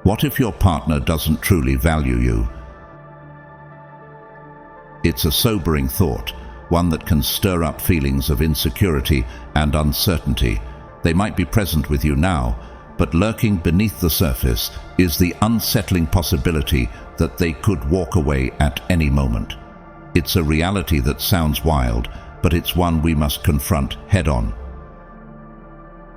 What if your partner doesn't truly value you? It's a sobering thought, one that can stir up feelings of insecurity and uncertainty. They might be present with you now, but lurking beneath the surface is the unsettling possibility that they could walk away at any moment. It's a reality that sounds wild, but it's one we must confront head-on.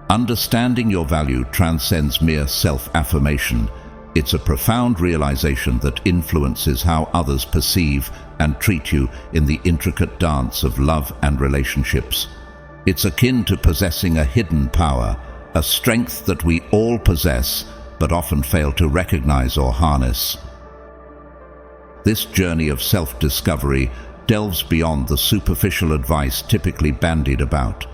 Understanding your value transcends mere self-affirmation. It's a profound realization that influences how others perceive and treat you in the intricate dance of love and relationships. It's akin to possessing a hidden power, a strength that we all possess but often fail to recognize or harness. This journey of self-discovery delves beyond the superficial advice typically bandied about.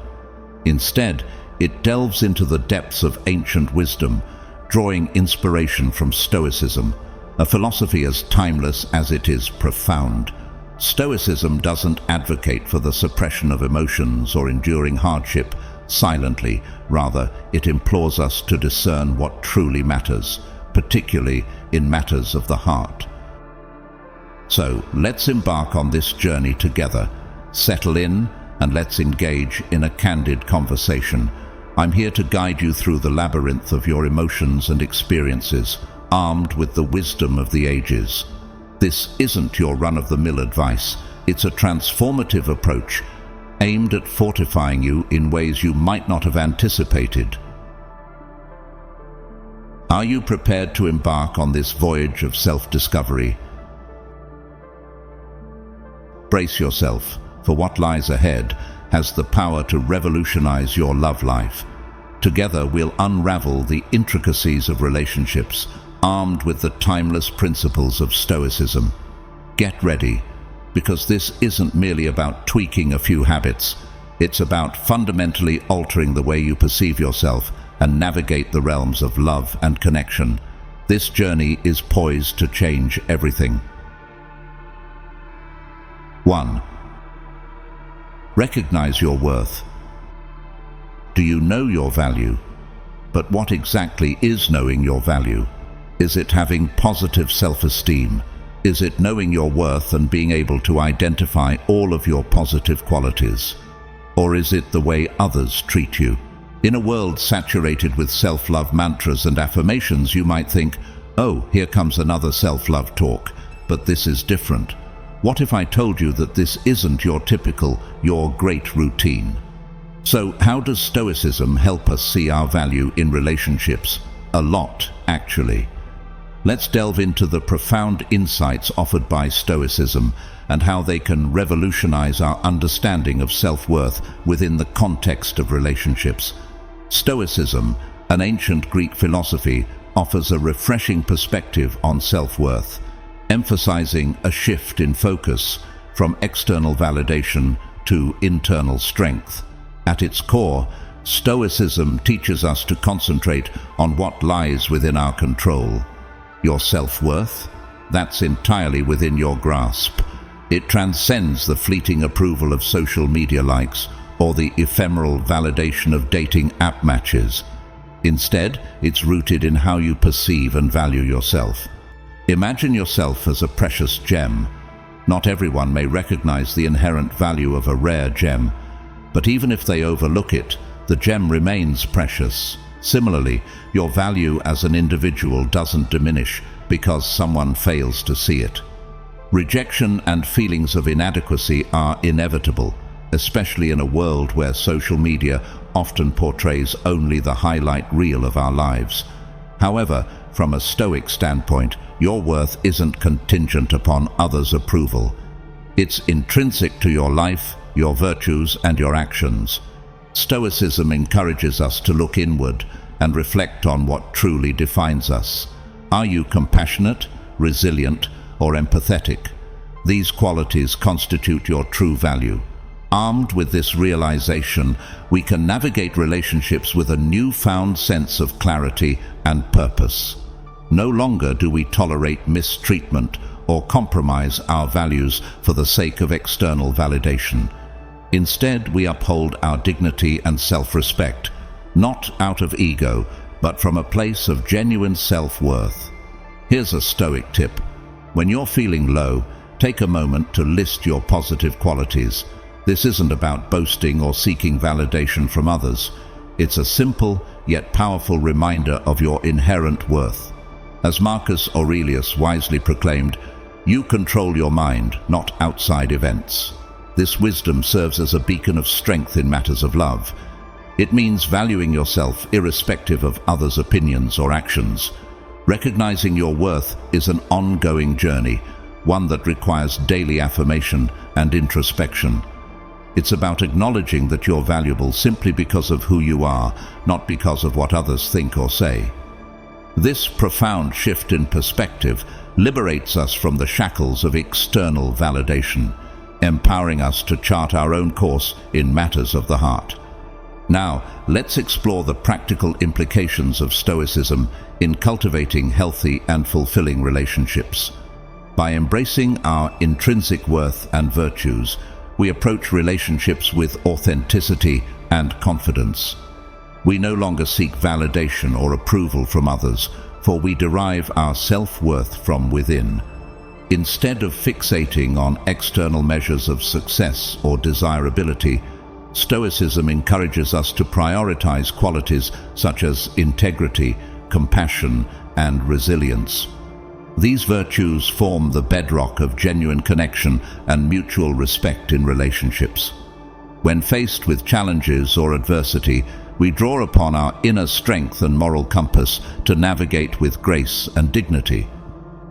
Instead, it delves into the depths of ancient wisdom, drawing inspiration from Stoicism, a philosophy as timeless as it is profound. Stoicism doesn't advocate for the suppression of emotions or enduring hardship silently. Rather, it implores us to discern what truly matters, particularly in matters of the heart. So, let's embark on this journey together. Settle in and let's engage in a candid conversation. I'm here to guide you through the labyrinth of your emotions and experiences, armed with the wisdom of the ages. This isn't your run-of-the-mill advice. It's a transformative approach aimed at fortifying you in ways you might not have anticipated. Are you prepared to embark on this voyage of self-discovery? Brace yourself, for what lies ahead has the power to revolutionize your love life. Together we'll unravel the intricacies of relationships, armed with the timeless principles of Stoicism. Get ready, because this isn't merely about tweaking a few habits. It's about fundamentally altering the way you perceive yourself and navigate the realms of love and connection. This journey is poised to change everything. 1. Recognize your worth. Do you know your value? But what exactly is knowing your value? Is it having positive self-esteem? Is it knowing your worth and being able to identify all of your positive qualities? Or is it the way others treat you? In a world saturated with self-love mantras and affirmations, you might think, oh, here comes another self-love talk. But this is different. What if I told you that this isn't your typical, your great routine? So how does Stoicism help us see our value in relationships? A lot, actually. Let's delve into the profound insights offered by Stoicism and how they can revolutionize our understanding of self-worth within the context of relationships. Stoicism, an ancient Greek philosophy, offers a refreshing perspective on self-worth, emphasizing a shift in focus from external validation to internal strength. At its core, Stoicism teaches us to concentrate on what lies within our control. Your self-worth? That's entirely within your grasp. It transcends the fleeting approval of social media likes or the ephemeral validation of dating app matches. Instead, it's rooted in how you perceive and value yourself. Imagine yourself as a precious gem. Not everyone may recognize the inherent value of a rare gem, but even if they overlook it, the gem remains precious. Similarly, your value as an individual doesn't diminish because someone fails to see it. Rejection and feelings of inadequacy are inevitable, especially in a world where social media often portrays only the highlight reel of our lives. However, from a Stoic standpoint, your worth isn't contingent upon others' approval. It's intrinsic to your life, your virtues, and your actions. Stoicism encourages us to look inward and reflect on what truly defines us. Are you compassionate, resilient, or empathetic? These qualities constitute your true value. Armed with this realization, we can navigate relationships with a newfound sense of clarity and purpose. No longer do we tolerate mistreatment or compromise our values for the sake of external validation. Instead, we uphold our dignity and self-respect, not out of ego, but from a place of genuine self-worth. Here's a Stoic tip. When you're feeling low, take a moment to list your positive qualities. This isn't about boasting or seeking validation from others. It's a simple yet powerful reminder of your inherent worth. As Marcus Aurelius wisely proclaimed, "You control your mind, not outside events." This wisdom serves as a beacon of strength in matters of love. It means valuing yourself irrespective of others' opinions or actions. Recognizing your worth is an ongoing journey, one that requires daily affirmation and introspection. It's about acknowledging that you're valuable simply because of who you are, not because of what others think or say. This profound shift in perspective liberates us from the shackles of external validation, empowering us to chart our own course in matters of the heart. Now, let's explore the practical implications of Stoicism in cultivating healthy and fulfilling relationships. By embracing our intrinsic worth and virtues, we approach relationships with authenticity and confidence. We no longer seek validation or approval from others, for we derive our self-worth from within. Instead of fixating on external measures of success or desirability, Stoicism encourages us to prioritize qualities such as integrity, compassion, and resilience. These virtues form the bedrock of genuine connection and mutual respect in relationships. When faced with challenges or adversity, we draw upon our inner strength and moral compass to navigate with grace and dignity.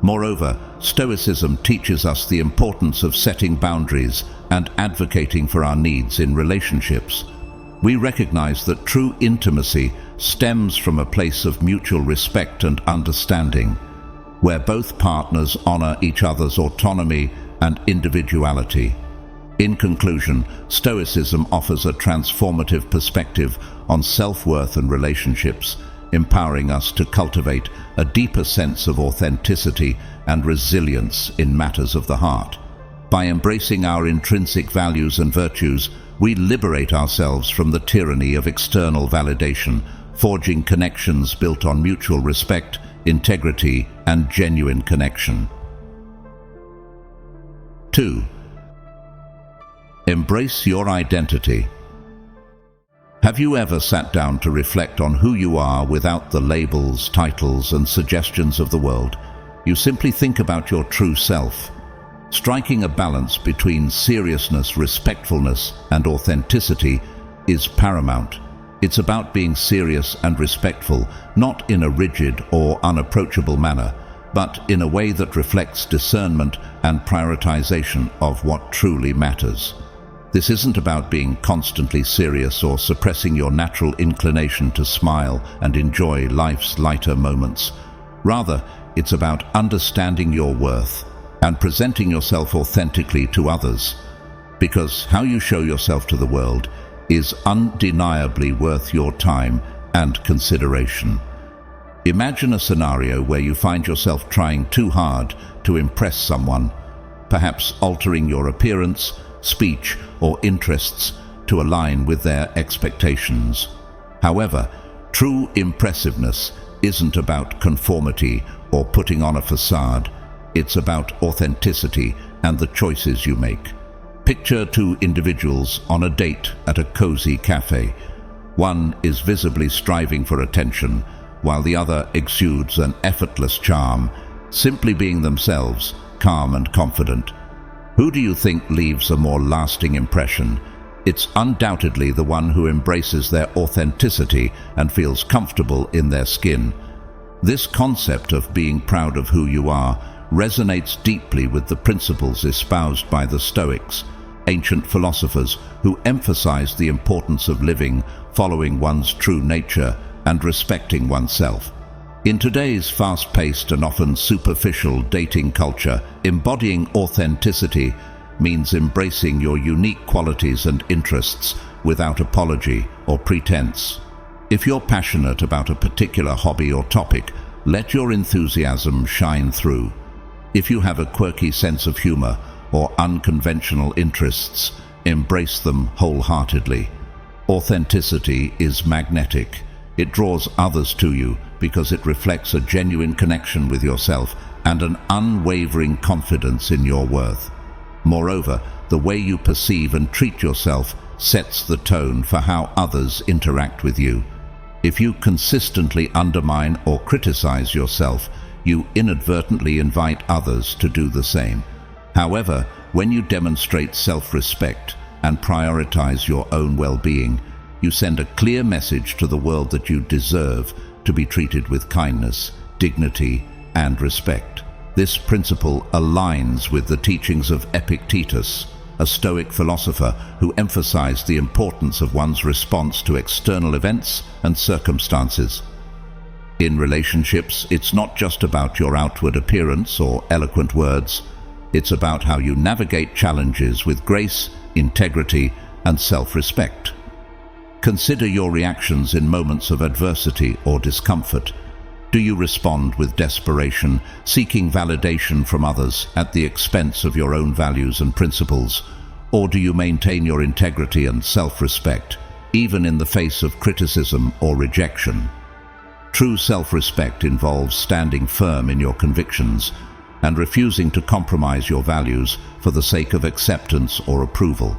Moreover, Stoicism teaches us the importance of setting boundaries and advocating for our needs in relationships. We recognize that true intimacy stems from a place of mutual respect and understanding, where both partners honor each other's autonomy and individuality. In conclusion, Stoicism offers a transformative perspective on self-worth and relationships, empowering us to cultivate a deeper sense of authenticity and resilience in matters of the heart. By embracing our intrinsic values and virtues, we liberate ourselves from the tyranny of external validation, forging connections built on mutual respect, integrity, and genuine connection. 2. Embrace your identity. Have you ever sat down to reflect on who you are without the labels, titles, and suggestions of the world? You simply think about your true self. Striking a balance between seriousness, respectfulness, and authenticity is paramount. It's about being serious and respectful, not in a rigid or unapproachable manner, but in a way that reflects discernment and prioritization of what truly matters. This isn't about being constantly serious or suppressing your natural inclination to smile and enjoy life's lighter moments. Rather, it's about understanding your worth and presenting yourself authentically to others, because how you show yourself to the world is undeniably worth your time and consideration. Imagine a scenario where you find yourself trying too hard to impress someone, perhaps altering your appearance, speech, or interests to align with their expectations. However, true impressiveness isn't about conformity or putting on a facade. It's about authenticity and the choices you make. Picture two individuals on a date at a cozy cafe. One is visibly striving for attention, while the other exudes an effortless charm, simply being themselves, calm and confident. Who do you think leaves a more lasting impression? It's undoubtedly the one who embraces their authenticity and feels comfortable in their skin. This concept of being proud of who you are resonates deeply with the principles espoused by the Stoics, ancient philosophers who emphasized the importance of living, following one's true nature, and respecting oneself. In today's fast-paced and often superficial dating culture, embodying authenticity means embracing your unique qualities and interests without apology or pretense. If you're passionate about a particular hobby or topic, let your enthusiasm shine through. If you have a quirky sense of humor or unconventional interests, embrace them wholeheartedly. Authenticity is magnetic. It draws others to you because it reflects a genuine connection with yourself and an unwavering confidence in your worth. Moreover, the way you perceive and treat yourself sets the tone for how others interact with you. If you consistently undermine or criticize yourself, you inadvertently invite others to do the same. However, when you demonstrate self-respect and prioritize your own well-being, you send a clear message to the world that you deserve to be treated with kindness, dignity, and respect. This principle aligns with the teachings of Epictetus, a Stoic philosopher who emphasized the importance of one's response to external events and circumstances. In relationships, it's not just about your outward appearance or eloquent words. It's about how you navigate challenges with grace, integrity, and self-respect. Consider your reactions in moments of adversity or discomfort. Do you respond with desperation, seeking validation from others at the expense of your own values and principles? Or do you maintain your integrity and self-respect, even in the face of criticism or rejection? True self-respect involves standing firm in your convictions and refusing to compromise your values for the sake of acceptance or approval.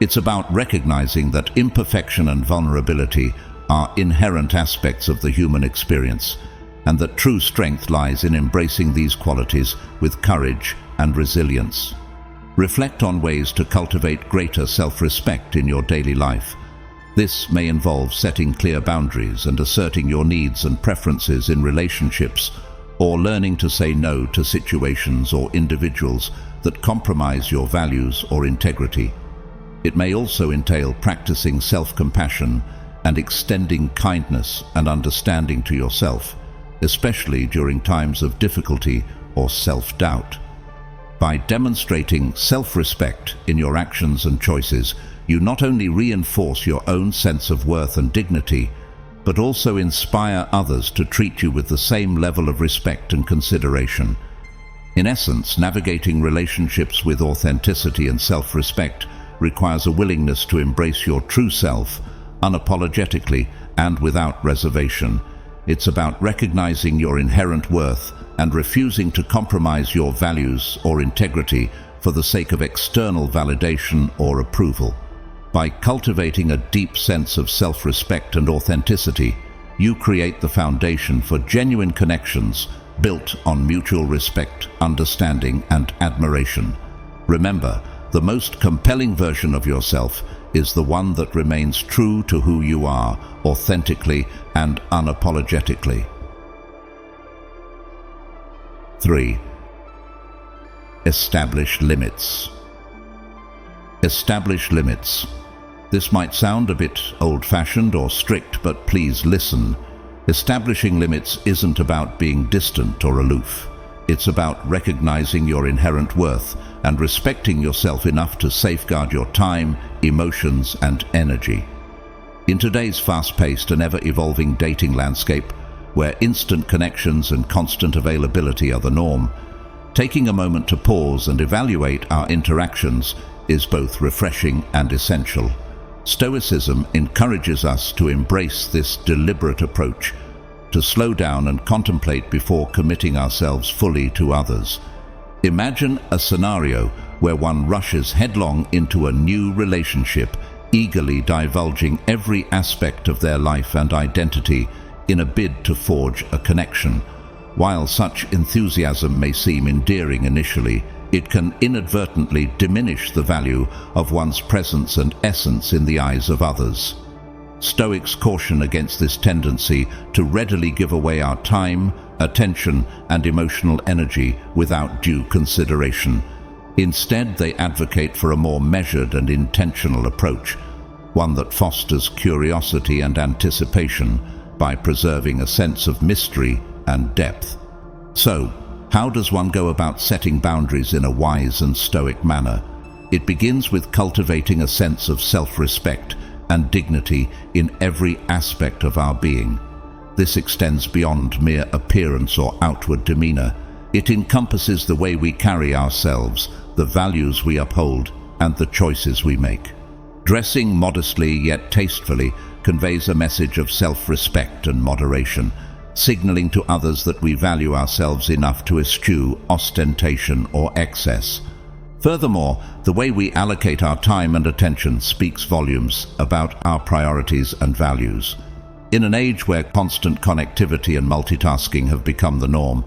It's about recognizing that imperfection and vulnerability are inherent aspects of the human experience, and that true strength lies in embracing these qualities with courage and resilience. Reflect on ways to cultivate greater self-respect in your daily life. This may involve setting clear boundaries and asserting your needs and preferences in relationships, or learning to say no to situations or individuals that compromise your values or integrity. It may also entail practicing self-compassion and extending kindness and understanding to yourself, especially during times of difficulty or self-doubt. By demonstrating self-respect in your actions and choices, you not only reinforce your own sense of worth and dignity, but also inspire others to treat you with the same level of respect and consideration. In essence, navigating relationships with authenticity and self-respect requires a willingness to embrace your true self, unapologetically and without reservation. It's about recognizing your inherent worth and refusing to compromise your values or integrity for the sake of external validation or approval. By cultivating a deep sense of self-respect and authenticity, you create the foundation for genuine connections built on mutual respect, understanding, and admiration. Remember, the most compelling version of yourself is the one that remains true to who you are, authentically and unapologetically. 3. Establish limits. Establish limits. This might sound a bit old-fashioned or strict, but please listen. Establishing limits isn't about being distant or aloof. It's about recognizing your inherent worth and respecting yourself enough to safeguard your time, emotions, and energy. In today's fast-paced and ever-evolving dating landscape, where instant connections and constant availability are the norm, taking a moment to pause and evaluate our interactions is both refreshing and essential. Stoicism encourages us to embrace this deliberate approach, to slow down and contemplate before committing ourselves fully to others. Imagine a scenario where one rushes headlong into a new relationship, eagerly divulging every aspect of their life and identity in a bid to forge a connection. While such enthusiasm may seem endearing initially, it can inadvertently diminish the value of one's presence and essence in the eyes of others. Stoics caution against this tendency to readily give away our time, attention, and emotional energy without due consideration. Instead, they advocate for a more measured and intentional approach, one that fosters curiosity and anticipation by preserving a sense of mystery and depth. So, how does one go about setting boundaries in a wise and stoic manner? It begins with cultivating a sense of self-respect and dignity in every aspect of our being. This extends beyond mere appearance or outward demeanor. It encompasses the way we carry ourselves, the values we uphold, and the choices we make. Dressing modestly yet tastefully conveys a message of self-respect and moderation, signaling to others that we value ourselves enough to eschew ostentation or excess. Furthermore, the way we allocate our time and attention speaks volumes about our priorities and values. In an age where constant connectivity and multitasking have become the norm,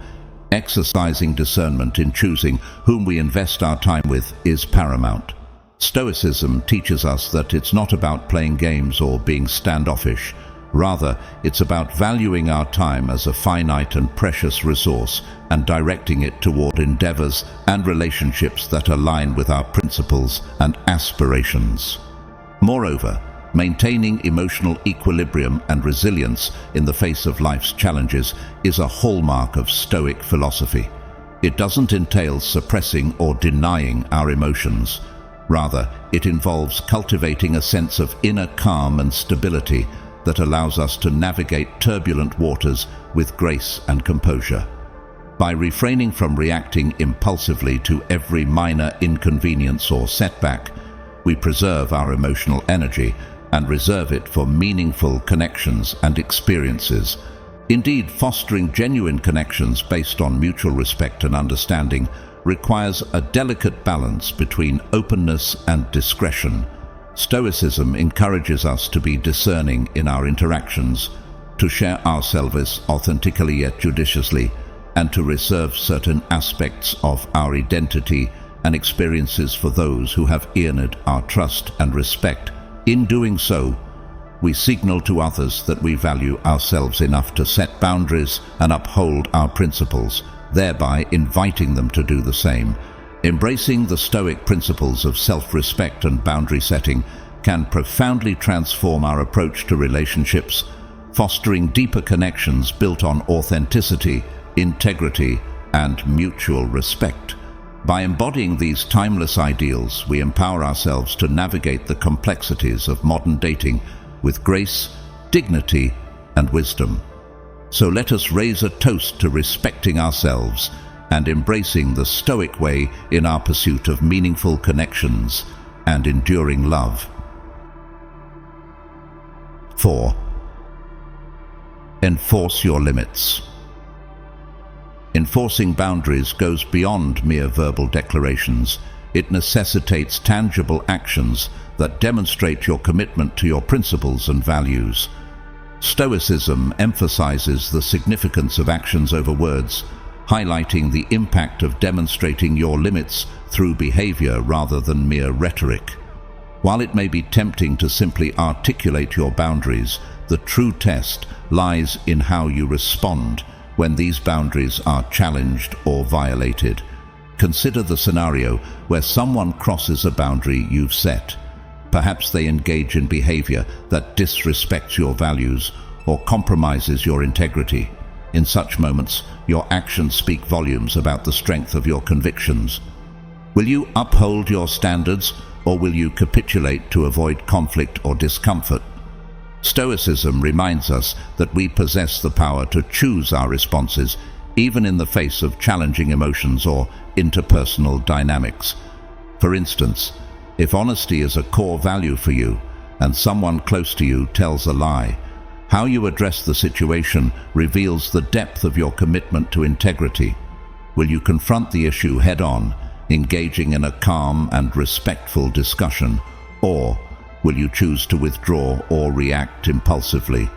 exercising discernment in choosing whom we invest our time with is paramount. Stoicism teaches us that it's not about playing games or being standoffish. Rather, it's about valuing our time as a finite and precious resource and directing it toward endeavors and relationships that align with our principles and aspirations. Moreover, maintaining emotional equilibrium and resilience in the face of life's challenges is a hallmark of Stoic philosophy. It doesn't entail suppressing or denying our emotions. Rather, it involves cultivating a sense of inner calm and stability that allows us to navigate turbulent waters with grace and composure. By refraining from reacting impulsively to every minor inconvenience or setback, we preserve our emotional energy and reserve it for meaningful connections and experiences. Indeed, fostering genuine connections based on mutual respect and understanding requires a delicate balance between openness and discretion. Stoicism encourages us to be discerning in our interactions, to share ourselves authentically yet judiciously, and to reserve certain aspects of our identity and experiences for those who have earned our trust and respect. In doing so, we signal to others that we value ourselves enough to set boundaries and uphold our principles, thereby inviting them to do the same. Embracing the Stoic principles of self-respect and boundary setting can profoundly transform our approach to relationships, fostering deeper connections built on authenticity, integrity, and mutual respect. By embodying these timeless ideals, we empower ourselves to navigate the complexities of modern dating with grace, dignity, and wisdom. So let us raise a toast to respecting ourselves and embracing the Stoic way in our pursuit of meaningful connections and enduring love. 4. Enforce your limits. Enforcing boundaries goes beyond mere verbal declarations. It necessitates tangible actions that demonstrate your commitment to your principles and values. Stoicism emphasizes the significance of actions over words, highlighting the impact of demonstrating your limits through behavior rather than mere rhetoric. While it may be tempting to simply articulate your boundaries, the true test lies in how you respond when these boundaries are challenged or violated. Consider the scenario where someone crosses a boundary you've set. Perhaps they engage in behavior that disrespects your values or compromises your integrity. In such moments, your actions speak volumes about the strength of your convictions. Will you uphold your standards, or will you capitulate to avoid conflict or discomfort? Stoicism reminds us that we possess the power to choose our responses, even in the face of challenging emotions or interpersonal dynamics. For instance, if honesty is a core value for you, and someone close to you tells a lie, how you address the situation reveals the depth of your commitment to integrity. Will you confront the issue head-on, engaging in a calm and respectful discussion, or will you choose to withdraw or react impulsively?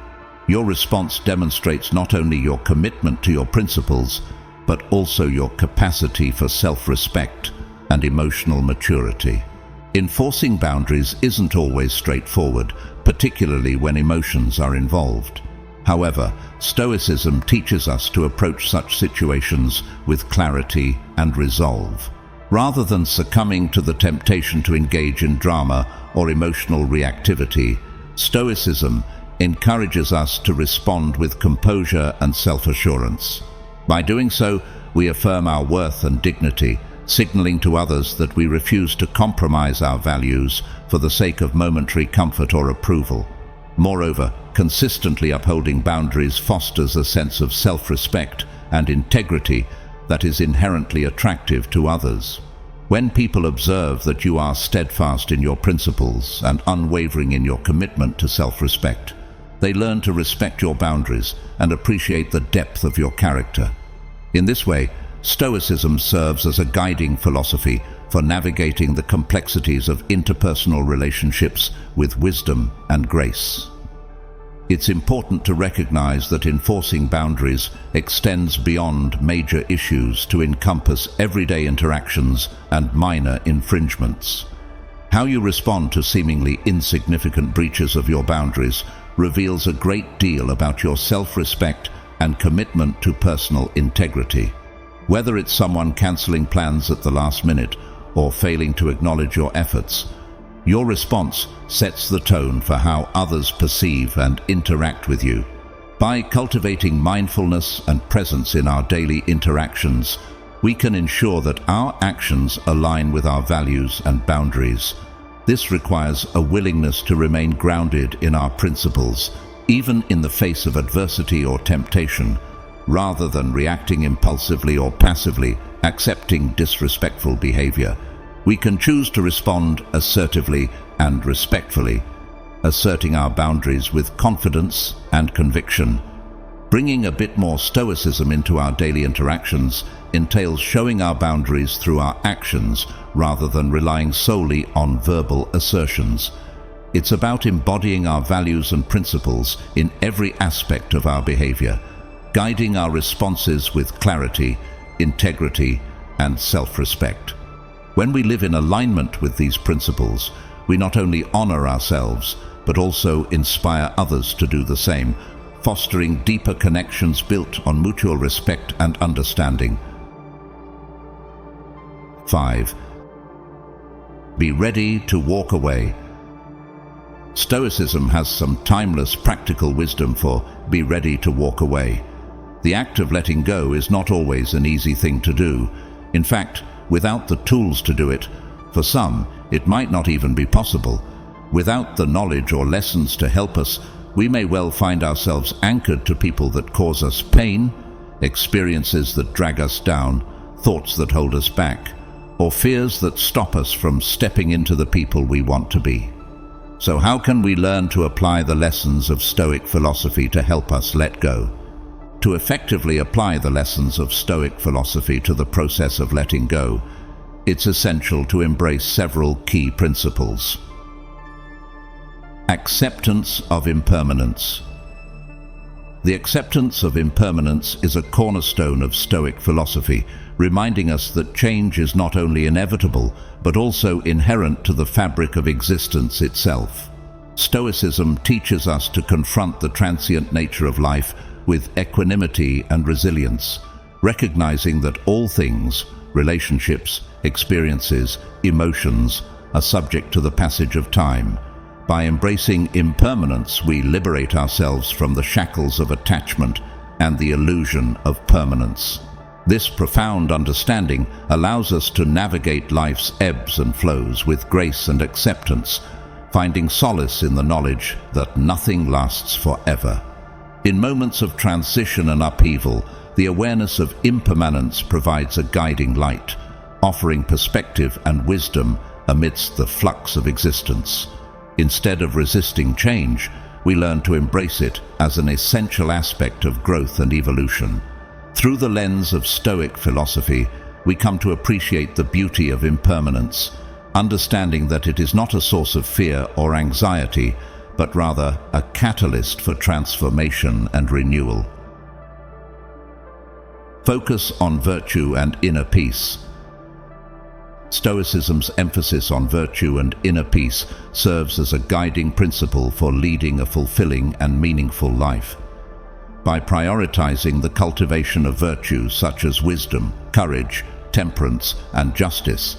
Your response demonstrates not only your commitment to your principles, but also your capacity for self-respect and emotional maturity. Enforcing boundaries isn't always straightforward, particularly when emotions are involved. However, Stoicism teaches us to approach such situations with clarity and resolve. Rather than succumbing to the temptation to engage in drama or emotional reactivity, Stoicism encourages us to respond with composure and self-assurance. By doing so, we affirm our worth and dignity, signaling to others that we refuse to compromise our values for the sake of momentary comfort or approval. Moreover, consistently upholding boundaries fosters a sense of self-respect and integrity that is inherently attractive to others. When people observe that you are steadfast in your principles and unwavering in your commitment to self-respect, they learn to respect your boundaries and appreciate the depth of your character. In this way, Stoicism serves as a guiding philosophy for navigating the complexities of interpersonal relationships with wisdom and grace. It's important to recognize that enforcing boundaries extends beyond major issues to encompass everyday interactions and minor infringements. How you respond to seemingly insignificant breaches of your boundaries reveals a great deal about your self-respect and commitment to personal integrity. Whether it's someone canceling plans at the last minute or failing to acknowledge your efforts, your response sets the tone for how others perceive and interact with you. By cultivating mindfulness and presence in our daily interactions, we can ensure that our actions align with our values and boundaries. This requires a willingness to remain grounded in our principles, even in the face of adversity or temptation, rather than reacting impulsively or passively, accepting disrespectful behavior. We can choose to respond assertively and respectfully, asserting our boundaries with confidence and conviction. Bringing a bit more stoicism into our daily interactions entails showing our boundaries through our actions rather than relying solely on verbal assertions. It's about embodying our values and principles in every aspect of our behavior, guiding our responses with clarity, integrity, and self-respect. When we live in alignment with these principles, we not only honor ourselves, but also inspire others to do the same, fostering deeper connections built on mutual respect and understanding. 5. Be ready to walk away. Stoicism has some timeless practical wisdom for be ready to walk away. The act of letting go is not always an easy thing to do. In fact, without the tools to do it, for some, it might not even be possible. Without the knowledge or lessons to help us, we may well find ourselves anchored to people that cause us pain, experiences that drag us down, thoughts that hold us back, or fears that stop us from stepping into the people we want to be. So how can we learn to apply the lessons of Stoic philosophy to help us let go? To effectively apply the lessons of Stoic philosophy to the process of letting go, it's essential to embrace several key principles. Acceptance of impermanence. The acceptance of impermanence is a cornerstone of Stoic philosophy, reminding us that change is not only inevitable, but also inherent to the fabric of existence itself. Stoicism teaches us to confront the transient nature of life with equanimity and resilience, recognizing that all things, relationships, experiences, emotions, are subject to the passage of time. By embracing impermanence, we liberate ourselves from the shackles of attachment and the illusion of permanence. This profound understanding allows us to navigate life's ebbs and flows with grace and acceptance, finding solace in the knowledge that nothing lasts forever. In moments of transition and upheaval, the awareness of impermanence provides a guiding light, offering perspective and wisdom amidst the flux of existence. Instead of resisting change, we learn to embrace it as an essential aspect of growth and evolution. Through the lens of Stoic philosophy, we come to appreciate the beauty of impermanence, understanding that it is not a source of fear or anxiety, but rather a catalyst for transformation and renewal. Focus on virtue and inner peace. Stoicism's emphasis on virtue and inner peace serves as a guiding principle for leading a fulfilling and meaningful life. By prioritizing the cultivation of virtues such as wisdom, courage, temperance, and justice,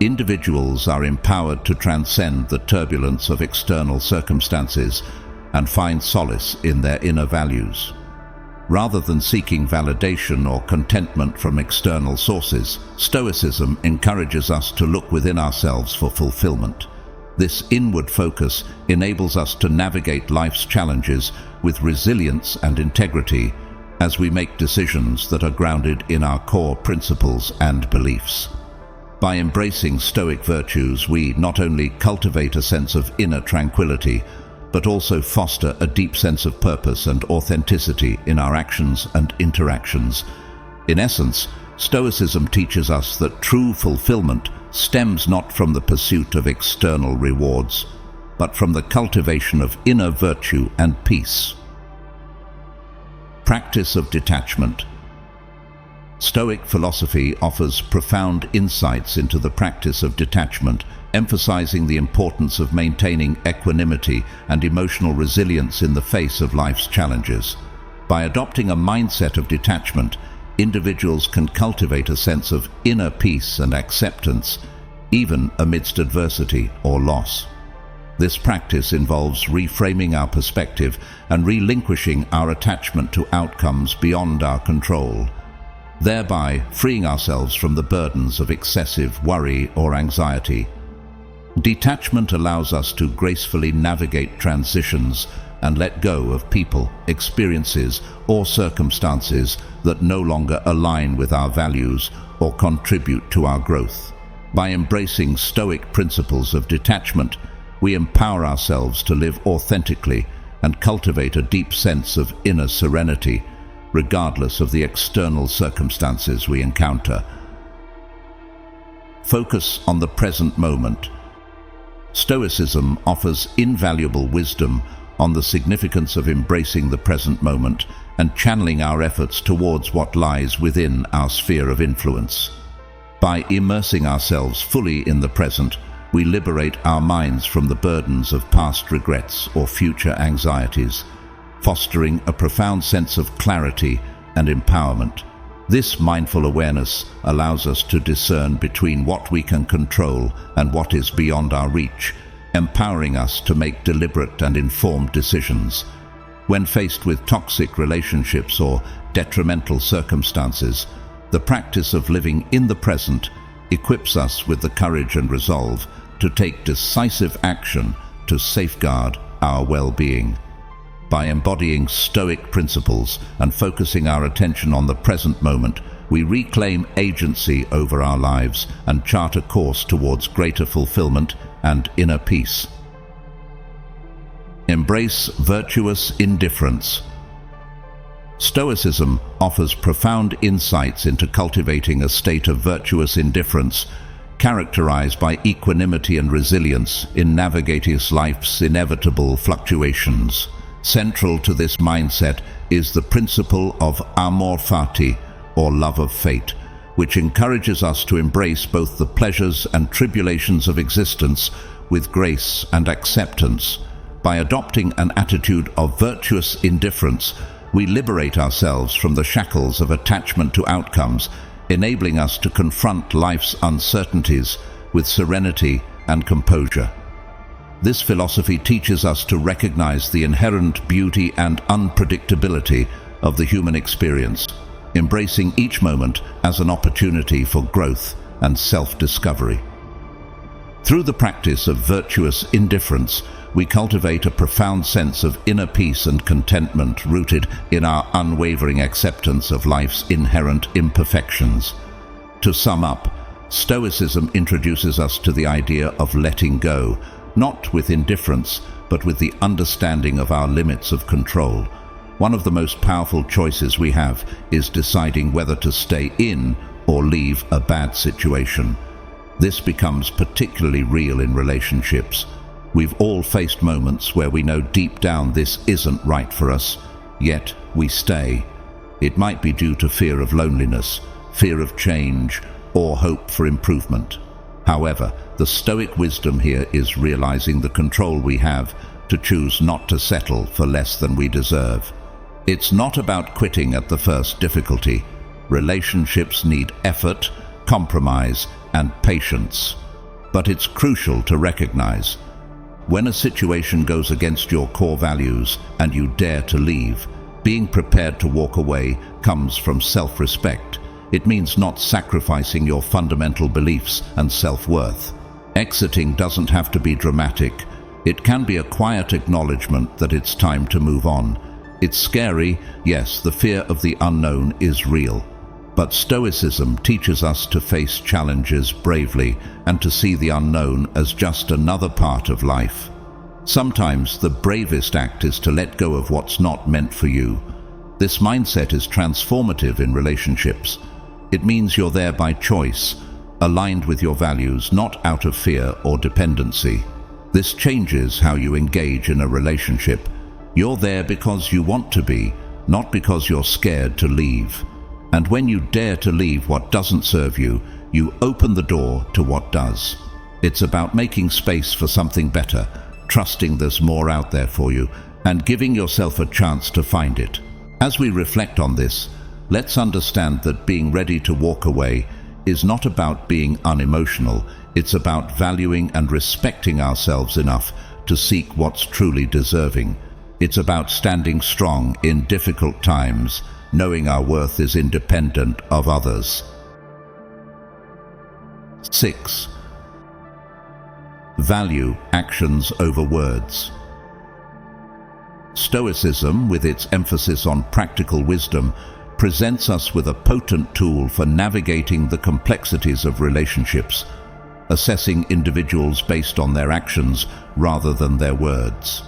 individuals are empowered to transcend the turbulence of external circumstances and find solace in their inner values. Rather than seeking validation or contentment from external sources, Stoicism encourages us to look within ourselves for fulfillment. This inward focus enables us to navigate life's challenges with resilience and integrity as we make decisions that are grounded in our core principles and beliefs. By embracing Stoic virtues, we not only cultivate a sense of inner tranquility, but also foster a deep sense of purpose and authenticity in our actions and interactions. In essence, Stoicism teaches us that true fulfillment stems not from the pursuit of external rewards, but from the cultivation of inner virtue and peace. Practice of detachment. Stoic philosophy offers profound insights into the practice of detachment, emphasizing the importance of maintaining equanimity and emotional resilience in the face of life's challenges. By adopting a mindset of detachment, individuals can cultivate a sense of inner peace and acceptance, even amidst adversity or loss. This practice involves reframing our perspective and relinquishing our attachment to outcomes beyond our control, thereby freeing ourselves from the burdens of excessive worry or anxiety. Detachment allows us to gracefully navigate transitions and let go of people, experiences, or circumstances that no longer align with our values or contribute to our growth. By embracing Stoic principles of detachment, we empower ourselves to live authentically and cultivate a deep sense of inner serenity, regardless of the external circumstances we encounter. Focus on the present moment. Stoicism offers invaluable wisdom on the significance of embracing the present moment and channeling our efforts towards what lies within our sphere of influence. By immersing ourselves fully in the present, we liberate our minds from the burdens of past regrets or future anxieties, fostering a profound sense of clarity and empowerment. This mindful awareness allows us to discern between what we can control and what is beyond our reach, empowering us to make deliberate and informed decisions. When faced with toxic relationships or detrimental circumstances, the practice of living in the present equips us with the courage and resolve to take decisive action to safeguard our well-being. By embodying Stoic principles and focusing our attention on the present moment, we reclaim agency over our lives and chart a course towards greater fulfillment and inner peace. Embrace virtuous indifference. Stoicism offers profound insights into cultivating a state of virtuous indifference, characterized by equanimity and resilience in navigating life's inevitable fluctuations. Central to this mindset is the principle of amor fati, or love of fate, which encourages us to embrace both the pleasures and tribulations of existence with grace and acceptance. By adopting an attitude of virtuous indifference, we liberate ourselves from the shackles of attachment to outcomes, enabling us to confront life's uncertainties with serenity and composure. This philosophy teaches us to recognize the inherent beauty and unpredictability of the human experience, embracing each moment as an opportunity for growth and self-discovery. Through the practice of virtuous indifference, we cultivate a profound sense of inner peace and contentment rooted in our unwavering acceptance of life's inherent imperfections. To sum up, Stoicism introduces us to the idea of letting go, not with indifference, but with the understanding of our limits of control. One of the most powerful choices we have is deciding whether to stay in or leave a bad situation. This becomes particularly real in relationships. We've all faced moments where we know deep down this isn't right for us, yet we stay. It might be due to fear of loneliness, fear of change, or hope for improvement. However, the Stoic wisdom here is realizing the control we have to choose not to settle for less than we deserve. It's not about quitting at the first difficulty. Relationships need effort, compromise, and patience. But it's crucial to recognize when a situation goes against your core values and you dare to leave, being prepared to walk away comes from self-respect. It means not sacrificing your fundamental beliefs and self-worth. Exiting doesn't have to be dramatic. It can be a quiet acknowledgement that it's time to move on. It's scary, yes, the fear of the unknown is real. But Stoicism teaches us to face challenges bravely and to see the unknown as just another part of life. Sometimes the bravest act is to let go of what's not meant for you. This mindset is transformative in relationships. It means you're there by choice, aligned with your values, not out of fear or dependency. This changes how you engage in a relationship. You're there because you want to be, not because you're scared to leave. And when you dare to leave what doesn't serve you, you open the door to what does. It's about making space for something better, trusting there's more out there for you, and giving yourself a chance to find it. As we reflect on this, let's understand that being ready to walk away is not about being unemotional. It's about valuing and respecting ourselves enough to seek what's truly deserving. It's about standing strong in difficult times, knowing our worth is independent of others. 6. Value actions over words. Stoicism, with its emphasis on practical wisdom, presents us with a potent tool for navigating the complexities of relationships, assessing individuals based on their actions rather than their words.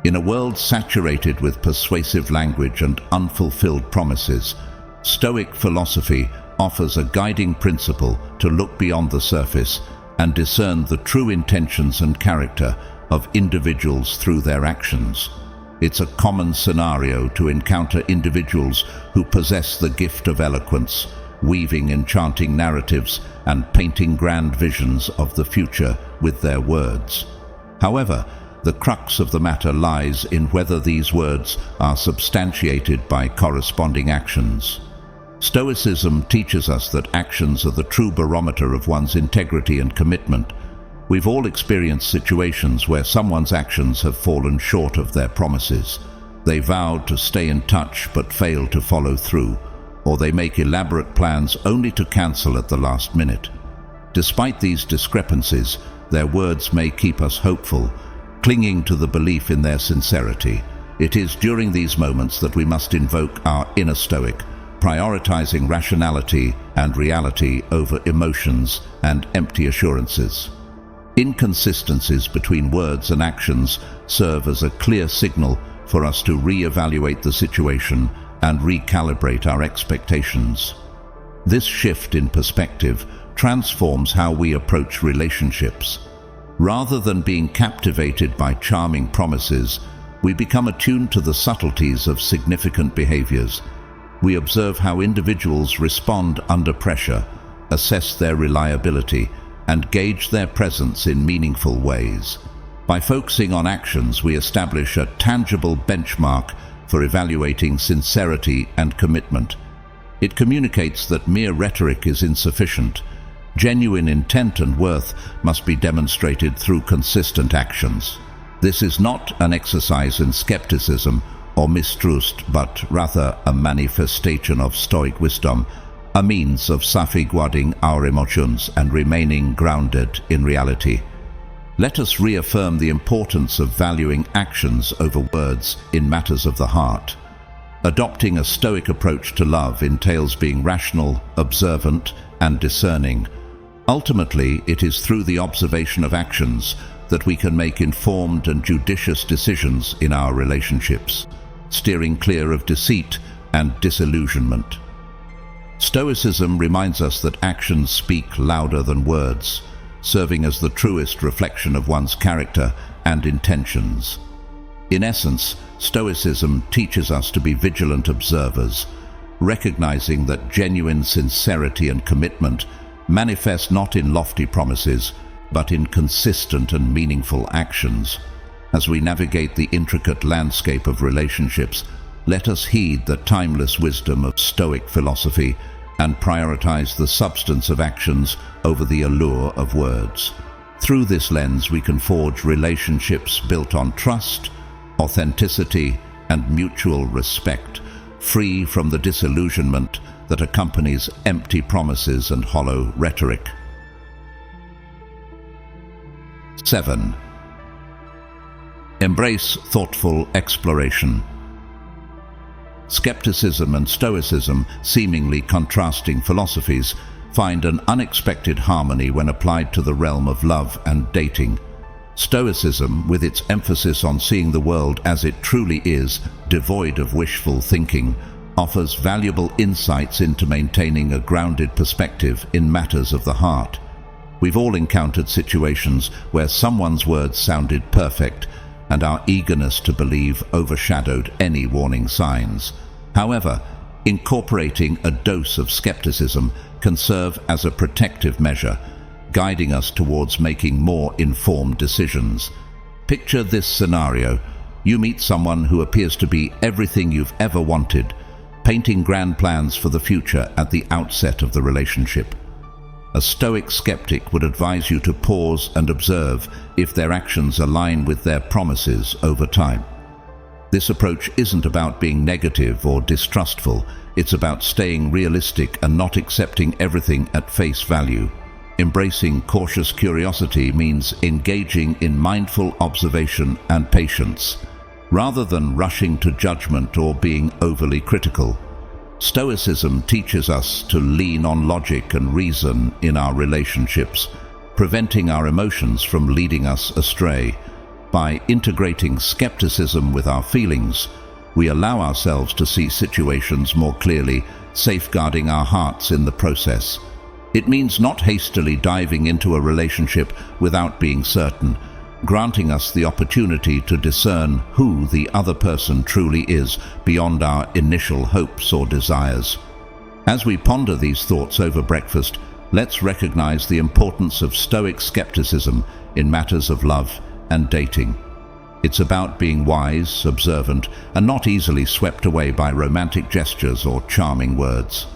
In a world saturated with persuasive language and unfulfilled promises, Stoic philosophy offers a guiding principle to look beyond the surface and discern the true intentions and character of individuals through their actions. It's a common scenario to encounter individuals who possess the gift of eloquence, weaving enchanting narratives and painting grand visions of the future with their words. However, the crux of the matter lies in whether these words are substantiated by corresponding actions. Stoicism teaches us that actions are the true barometer of one's integrity and commitment. We've all experienced situations where someone's actions have fallen short of their promises. They vowed to stay in touch but failed to follow through, or they make elaborate plans only to cancel at the last minute. Despite these discrepancies, their words may keep us hopeful, clinging to the belief in their sincerity. It is during these moments that we must invoke our inner Stoic, prioritizing rationality and reality over emotions and empty assurances. Inconsistencies between words and actions serve as a clear signal for us to re-evaluate the situation and recalibrate our expectations. This shift in perspective transforms how we approach relationships. Rather than being captivated by charming promises, we become attuned to the subtleties of significant behaviors. We observe how individuals respond under pressure, assess their reliability, and gauge their presence in meaningful ways. By focusing on actions, we establish a tangible benchmark for evaluating sincerity and commitment. It communicates that mere rhetoric is insufficient. Genuine intent and worth must be demonstrated through consistent actions. This is not an exercise in skepticism or mistrust, but rather a manifestation of Stoic wisdom, a means of safeguarding our emotions and remaining grounded in reality. Let us reaffirm the importance of valuing actions over words in matters of the heart. Adopting a Stoic approach to love entails being rational, observant, and discerning. Ultimately, it is through the observation of actions that we can make informed and judicious decisions in our relationships, steering clear of deceit and disillusionment. Stoicism reminds us that actions speak louder than words, serving as the truest reflection of one's character and intentions. In essence, Stoicism teaches us to be vigilant observers, recognizing that genuine sincerity and commitment manifest not in lofty promises, but in consistent and meaningful actions. As we navigate the intricate landscape of relationships, let us heed the timeless wisdom of Stoic philosophy and prioritize the substance of actions over the allure of words. Through this lens, we can forge relationships built on trust, authenticity, and mutual respect, free from the disillusionment that accompanies empty promises and hollow rhetoric. 7. Embrace thoughtful exploration. Skepticism and Stoicism, seemingly contrasting philosophies, find an unexpected harmony when applied to the realm of love and dating. Stoicism, with its emphasis on seeing the world as it truly is, devoid of wishful thinking, offers valuable insights into maintaining a grounded perspective in matters of the heart. We've all encountered situations where someone's words sounded perfect, and our eagerness to believe overshadowed any warning signs. However, incorporating a dose of skepticism can serve as a protective measure, guiding us towards making more informed decisions. Picture this scenario. You meet someone who appears to be everything you've ever wanted, painting grand plans for the future at the outset of the relationship. A Stoic skeptic would advise you to pause and observe if their actions align with their promises over time. This approach isn't about being negative or distrustful, it's about staying realistic and not accepting everything at face value. Embracing cautious curiosity means engaging in mindful observation and patience, rather than rushing to judgment or being overly critical. Stoicism teaches us to lean on logic and reason in our relationships, preventing our emotions from leading us astray. By integrating skepticism with our feelings, we allow ourselves to see situations more clearly, safeguarding our hearts in the process. It means not hastily diving into a relationship without being certain, granting us the opportunity to discern who the other person truly is beyond our initial hopes or desires. As we ponder these thoughts over breakfast, let's recognize the importance of Stoic skepticism in matters of love and dating. It's about being wise, observant, and not easily swept away by romantic gestures or charming words.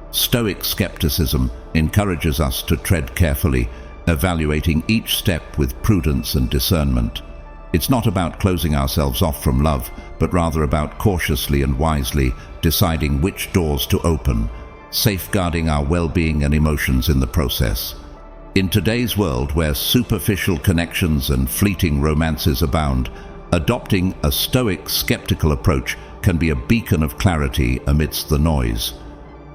Stoic skepticism encourages us to tread carefully, evaluating each step with prudence and discernment. It's not about closing ourselves off from love, but rather about cautiously and wisely deciding which doors to open, safeguarding our well-being and emotions in the process. In today's world, where superficial connections and fleeting romances abound, adopting a Stoic skeptical approach can be a beacon of clarity amidst the noise.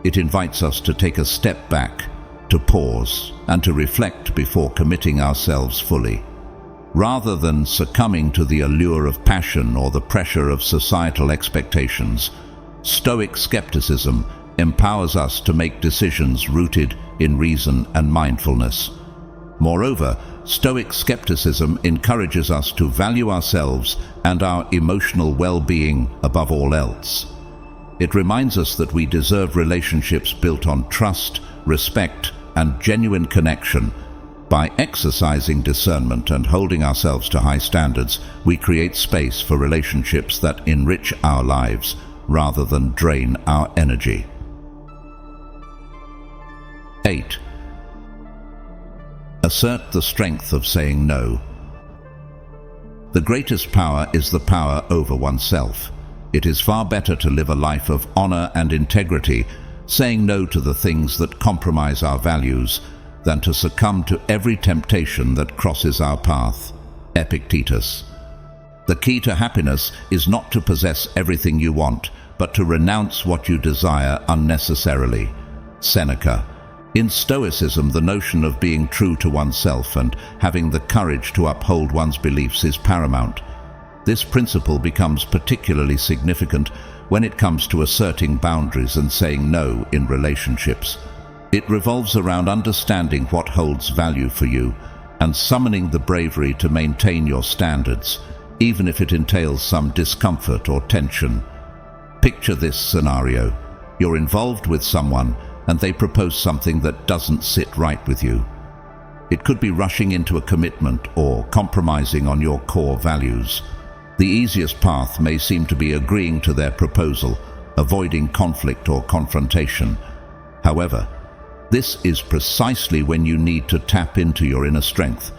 It invites us to take a step back, to pause, and to reflect before committing ourselves fully. Rather than succumbing to the allure of passion or the pressure of societal expectations, Stoic skepticism empowers us to make decisions rooted in reason and mindfulness. Moreover, Stoic skepticism encourages us to value ourselves and our emotional well-being above all else. It reminds us that we deserve relationships built on trust, respect, and genuine connection. By exercising discernment and holding ourselves to high standards, we create space for relationships that enrich our lives rather than drain our energy. 8. Assert the strength of saying no. The greatest power is the power over oneself. It is far better to live a life of honor and integrity, saying no to the things that compromise our values, than to succumb to every temptation that crosses our path. Epictetus. The key to happiness is not to possess everything you want, but to renounce what you desire unnecessarily. Seneca. In Stoicism, the notion of being true to oneself and having the courage to uphold one's beliefs is paramount. This principle becomes particularly significant when it comes to asserting boundaries and saying no in relationships. It revolves around understanding what holds value for you and summoning the bravery to maintain your standards, even if it entails some discomfort or tension. Picture this scenario. You're involved with someone and they propose something that doesn't sit right with you. It could be rushing into a commitment or compromising on your core values. The easiest path may seem to be agreeing to their proposal, avoiding conflict or confrontation. However, this is precisely when you need to tap into your inner strength.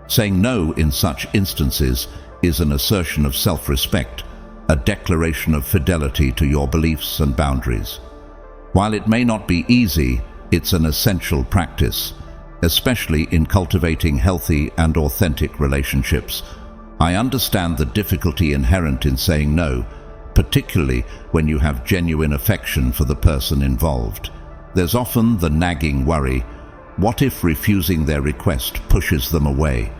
Saying no in such instances is an assertion of self-respect, a declaration of fidelity to your beliefs and boundaries. While it may not be easy, it's an essential practice, especially in cultivating healthy and authentic relationships. I understand the difficulty inherent in saying no, particularly when you have genuine affection for the person involved. There's often the nagging worry, what if refusing their request pushes them away?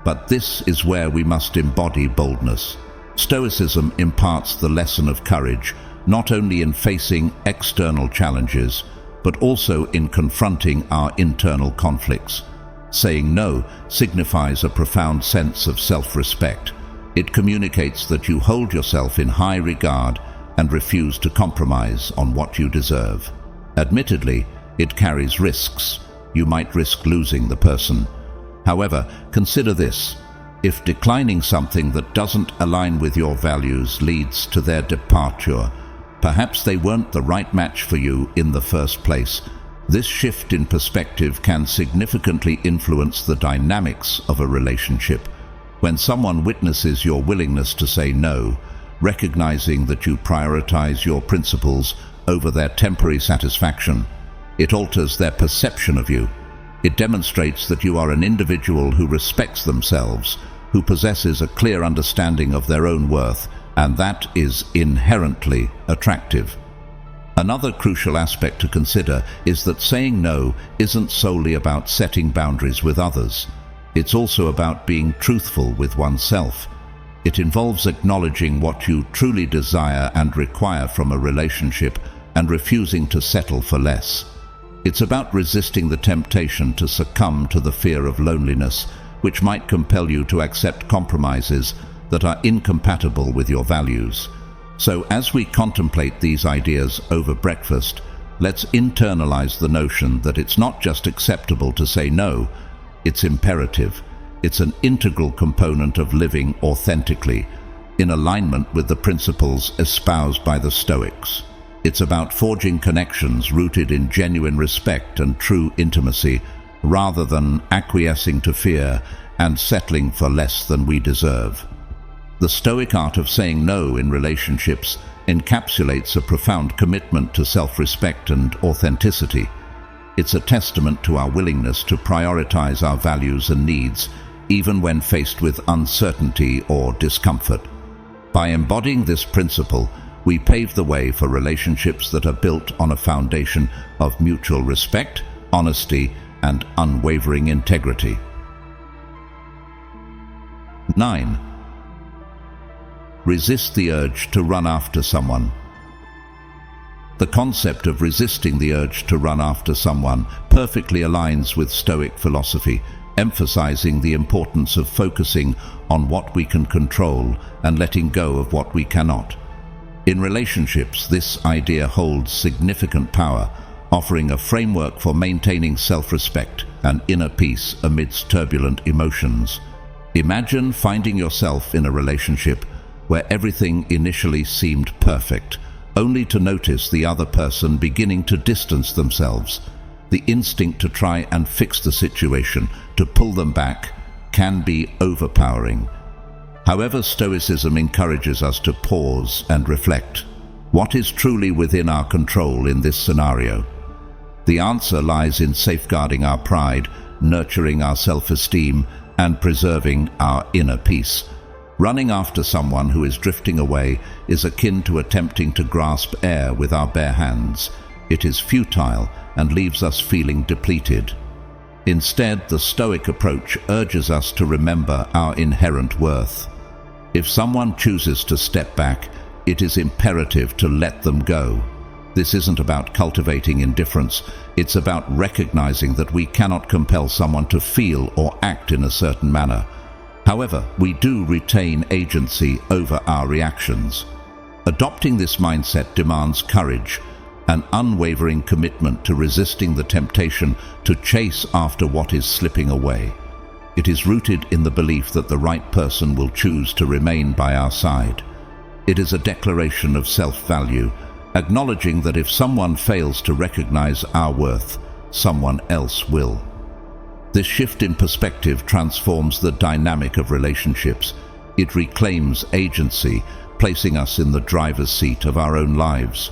But this is where we must embody boldness. Stoicism imparts the lesson of courage, not only in facing external challenges, but also in confronting our internal conflicts. Saying no signifies a profound sense of self-respect. It communicates that you hold yourself in high regard and refuse to compromise on what you deserve. Admittedly, it carries risks. You might risk losing the person. However, consider this. If declining something that doesn't align with your values leads to their departure, perhaps they weren't the right match for you in the first place. This shift in perspective can significantly influence the dynamics of a relationship. When someone witnesses your willingness to say no, recognizing that you prioritize your principles over their temporary satisfaction, it alters their perception of you. It demonstrates that you are an individual who respects themselves, who possesses a clear understanding of their own worth, and that is inherently attractive. Another crucial aspect to consider is that saying no isn't solely about setting boundaries with others. It's also about being truthful with oneself. It involves acknowledging what you truly desire and require from a relationship and refusing to settle for less. It's about resisting the temptation to succumb to the fear of loneliness, which might compel you to accept compromises that are incompatible with your values. So as we contemplate these ideas over breakfast, let's internalize the notion that it's not just acceptable to say no, it's imperative. It's an integral component of living authentically, in alignment with the principles espoused by the Stoics. It's about forging connections rooted in genuine respect and true intimacy, rather than acquiescing to fear and settling for less than we deserve. The Stoic art of saying no in relationships encapsulates a profound commitment to self-respect and authenticity. It's a testament to our willingness to prioritize our values and needs, even when faced with uncertainty or discomfort. By embodying this principle, we pave the way for relationships that are built on a foundation of mutual respect, honesty, and unwavering integrity. 9. Resist the urge to run after someone. The concept of resisting the urge to run after someone perfectly aligns with Stoic philosophy, emphasizing the importance of focusing on what we can control and letting go of what we cannot. In relationships, this idea holds significant power, offering a framework for maintaining self-respect and inner peace amidst turbulent emotions. Imagine finding yourself in a relationship where everything initially seemed perfect, only to notice the other person beginning to distance themselves. The instinct to try and fix the situation, to pull them back, can be overpowering. However, Stoicism encourages us to pause and reflect. What is truly within our control in this scenario? The answer lies in safeguarding our pride, nurturing our self-esteem, and preserving our inner peace. Running after someone who is drifting away is akin to attempting to grasp air with our bare hands. It is futile and leaves us feeling depleted. Instead, the Stoic approach urges us to remember our inherent worth. If someone chooses to step back, it is imperative to let them go. This isn't about cultivating indifference, it's about recognizing that we cannot compel someone to feel or act in a certain manner. However, we do retain agency over our reactions. Adopting this mindset demands courage, an unwavering commitment to resisting the temptation to chase after what is slipping away. It is rooted in the belief that the right person will choose to remain by our side. It is a declaration of self-value, acknowledging that if someone fails to recognize our worth, someone else will. This shift in perspective transforms the dynamic of relationships. It reclaims agency, placing us in the driver's seat of our own lives.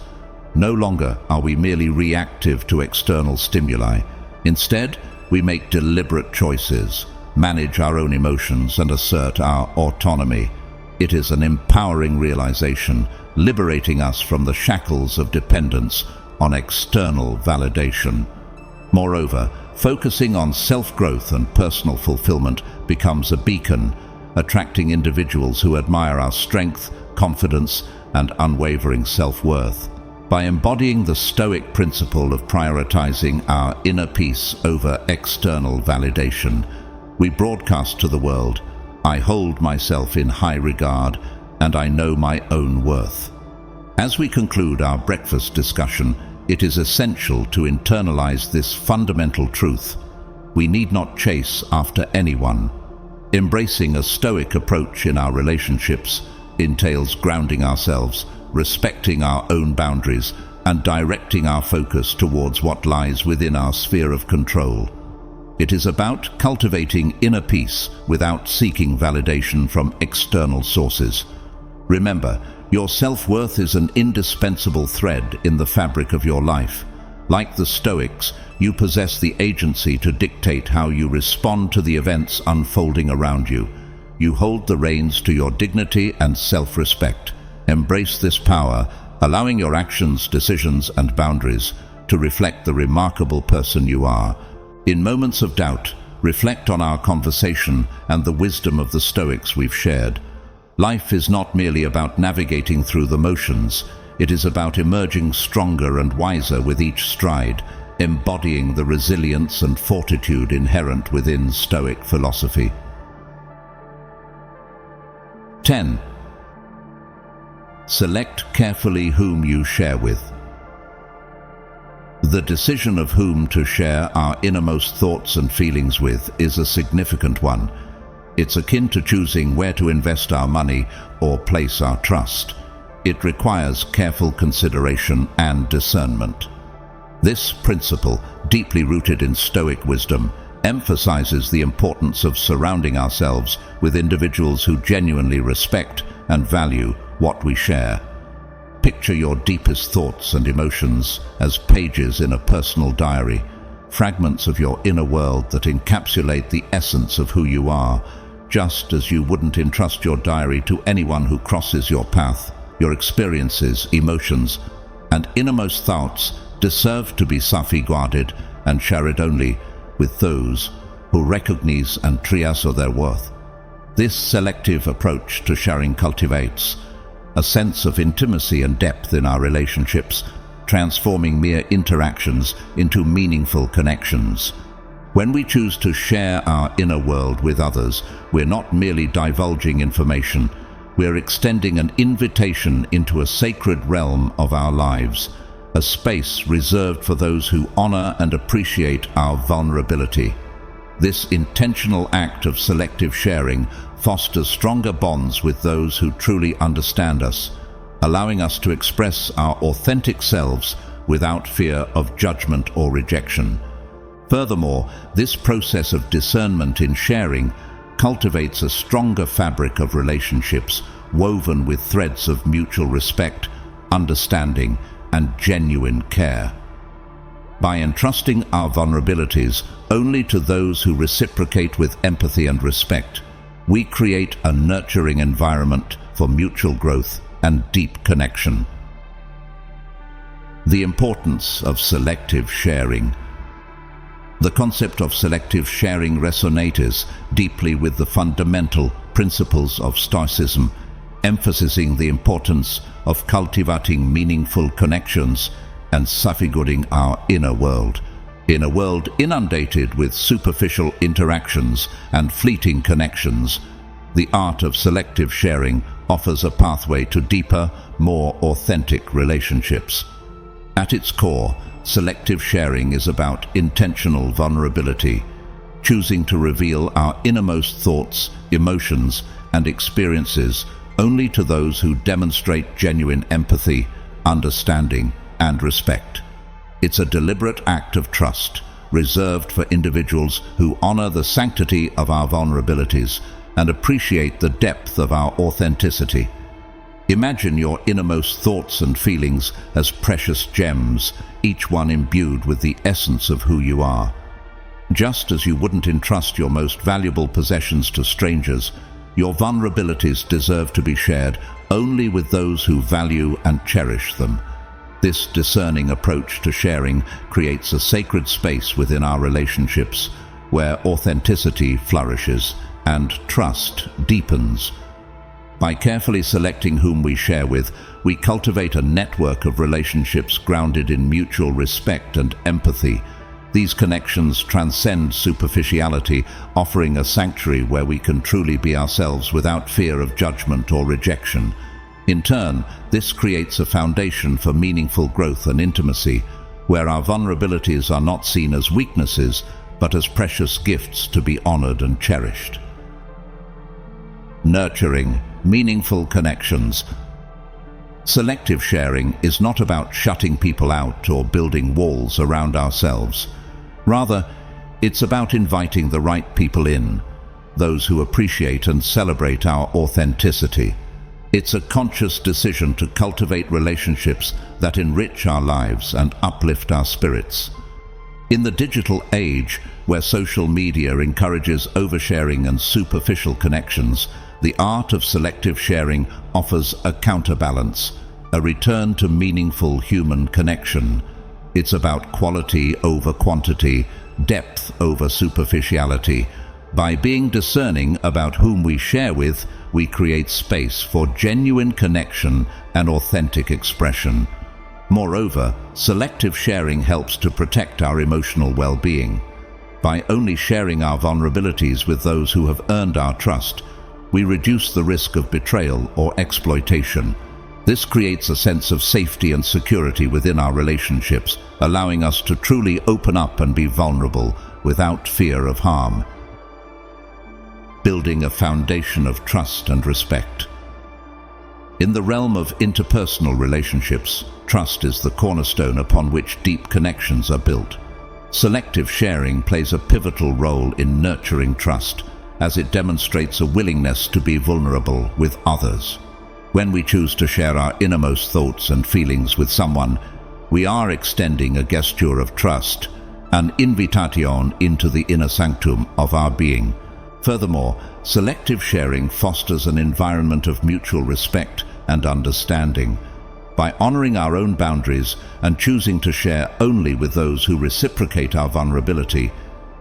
No longer are we merely reactive to external stimuli. Instead, we make deliberate choices, manage our own emotions, and assert our autonomy. It is an empowering realization, liberating us from the shackles of dependence on external validation. Moreover, focusing on self-growth and personal fulfillment becomes a beacon, attracting individuals who admire our strength, confidence, and unwavering self-worth. By embodying the Stoic principle of prioritizing our inner peace over external validation, we broadcast to the world, "I hold myself in high regard, and I know my own worth." As we conclude our breakfast discussion, it is essential to internalize this fundamental truth. We need not chase after anyone. Embracing a Stoic approach in our relationships entails grounding ourselves, respecting our own boundaries, and directing our focus towards what lies within our sphere of control. It is about cultivating inner peace without seeking validation from external sources. Remember, your self-worth is an indispensable thread in the fabric of your life. Like the Stoics, you possess the agency to dictate how you respond to the events unfolding around you. You hold the reins to your dignity and self-respect. Embrace this power, allowing your actions, decisions, and boundaries to reflect the remarkable person you are. In moments of doubt, reflect on our conversation and the wisdom of the Stoics we've shared. Life is not merely about navigating through the motions. It is about emerging stronger and wiser with each stride, embodying the resilience and fortitude inherent within Stoic philosophy. 10. Select carefully whom you share with. The decision of whom to share our innermost thoughts and feelings with is a significant one. It's akin to choosing where to invest our money or place our trust. It requires careful consideration and discernment. This principle, deeply rooted in Stoic wisdom, emphasizes the importance of surrounding ourselves with individuals who genuinely respect and value what we share. Picture your deepest thoughts and emotions as pages in a personal diary, fragments of your inner world that encapsulate the essence of who you are, just as you wouldn't entrust your diary to anyone who crosses your path. Your experiences, emotions, and innermost thoughts deserve to be safeguarded and shared only with those who recognize and triasso their worth. This selective approach to sharing cultivates a sense of intimacy and depth in our relationships, transforming mere interactions into meaningful connections. When we choose to share our inner world with others, we're not merely divulging information, we're extending an invitation into a sacred realm of our lives, a space reserved for those who honor and appreciate our vulnerability. This intentional act of selective sharing fosters stronger bonds with those who truly understand us, allowing us to express our authentic selves without fear of judgment or rejection. Furthermore, this process of discernment in sharing cultivates a stronger fabric of relationships woven with threads of mutual respect, understanding, and genuine care. By entrusting our vulnerabilities only to those who reciprocate with empathy and respect, we create a nurturing environment for mutual growth and deep connection. The importance of selective sharing. The concept of selective sharing resonates deeply with the fundamental principles of Stoicism, emphasizing the importance of cultivating meaningful connections and safeguarding our inner world. In a world inundated with superficial interactions and fleeting connections, the art of selective sharing offers a pathway to deeper, more authentic relationships. At its core, selective sharing is about intentional vulnerability, choosing to reveal our innermost thoughts, emotions, and experiences only to those who demonstrate genuine empathy, understanding, and respect. It's a deliberate act of trust, reserved for individuals who honor the sanctity of our vulnerabilities and appreciate the depth of our authenticity. Imagine your innermost thoughts and feelings as precious gems, each one imbued with the essence of who you are. Just as you wouldn't entrust your most valuable possessions to strangers, Your vulnerabilities deserve to be shared only with those who value and cherish them. This discerning approach to sharing creates a sacred space within our relationships where authenticity flourishes and trust deepens. By carefully selecting whom we share with, we cultivate a network of relationships grounded in mutual respect and empathy. These connections transcend superficiality, offering a sanctuary where we can truly be ourselves without fear of judgment or rejection. In turn, this creates a foundation for meaningful growth and intimacy, where our vulnerabilities are not seen as weaknesses, but as precious gifts to be honored and cherished. Nurturing meaningful connections. Selective sharing is not about shutting people out or building walls around ourselves. Rather, it's about inviting the right people in, those who appreciate and celebrate our authenticity. It's a conscious decision to cultivate relationships that enrich our lives and uplift our spirits. In the digital age, where social media encourages oversharing and superficial connections, the art of selective sharing offers a counterbalance, a return to meaningful human connection. It's about quality over quantity, depth over superficiality. By being discerning about whom we share with, we create space for genuine connection and authentic expression. Moreover, selective sharing helps to protect our emotional well-being. By only sharing our vulnerabilities with those who have earned our trust, we reduce the risk of betrayal or exploitation. This creates a sense of safety and security within our relationships, allowing us to truly open up and be vulnerable without fear of harm. Building a foundation of trust and respect. In the realm of interpersonal relationships, trust is the cornerstone upon which deep connections are built. Selective sharing plays a pivotal role in nurturing trust, as it demonstrates a willingness to be vulnerable with others. When we choose to share our innermost thoughts and feelings with someone, we are extending a gesture of trust, an invitation into the inner sanctum of our being. Furthermore, selective sharing fosters an environment of mutual respect and understanding. By honoring our own boundaries and choosing to share only with those who reciprocate our vulnerability,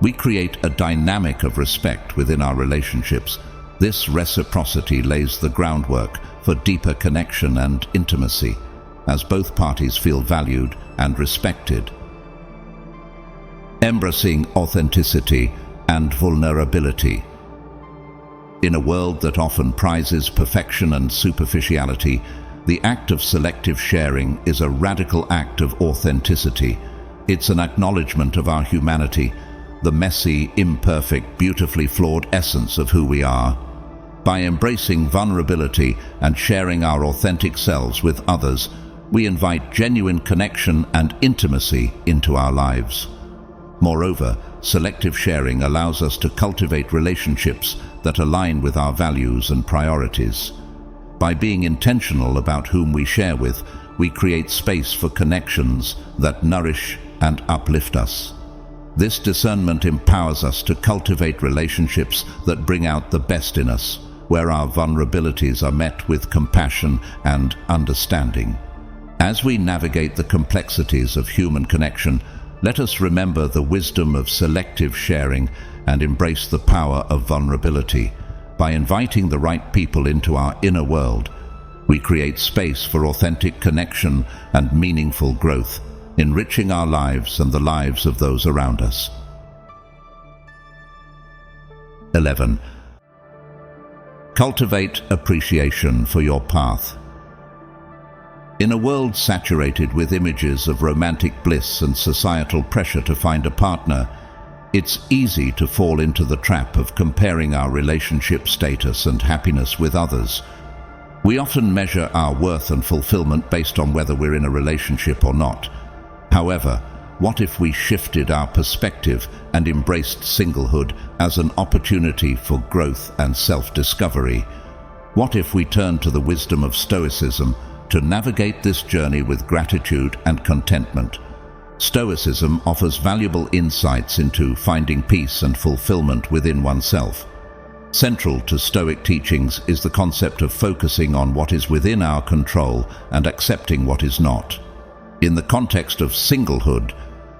we create a dynamic of respect within our relationships. This reciprocity lays the groundwork for deeper connection and intimacy, as both parties feel valued and respected. Embracing authenticity and vulnerability. In a world that often prizes perfection and superficiality, the act of selective sharing is a radical act of authenticity. It's an acknowledgement of our humanity, the messy, imperfect, beautifully flawed essence of who we are. By embracing vulnerability and sharing our authentic selves with others, we invite genuine connection and intimacy into our lives. Moreover, selective sharing allows us to cultivate relationships that align with our values and priorities. By being intentional about whom we share with, we create space for connections that nourish and uplift us. This discernment empowers us to cultivate relationships that bring out the best in us, where our vulnerabilities are met with compassion and understanding. As we navigate the complexities of human connection, let us remember the wisdom of selective sharing and embrace the power of vulnerability. By inviting the right people into our inner world, we create space for authentic connection and meaningful growth, enriching our lives and the lives of those around us. 11. Cultivate appreciation for your path. In a world saturated with images of romantic bliss and societal pressure to find a partner, it's easy to fall into the trap of comparing our relationship status and happiness with others. We often measure our worth and fulfillment based on whether we're in a relationship or not. However, what if we shifted our perspective and embraced singlehood as an opportunity for growth and self-discovery? What if we turned to the wisdom of Stoicism to navigate this journey with gratitude and contentment? Stoicism offers valuable insights into finding peace and fulfillment within oneself. Central to Stoic teachings is the concept of focusing on what is within our control and accepting what is not. In the context of singlehood,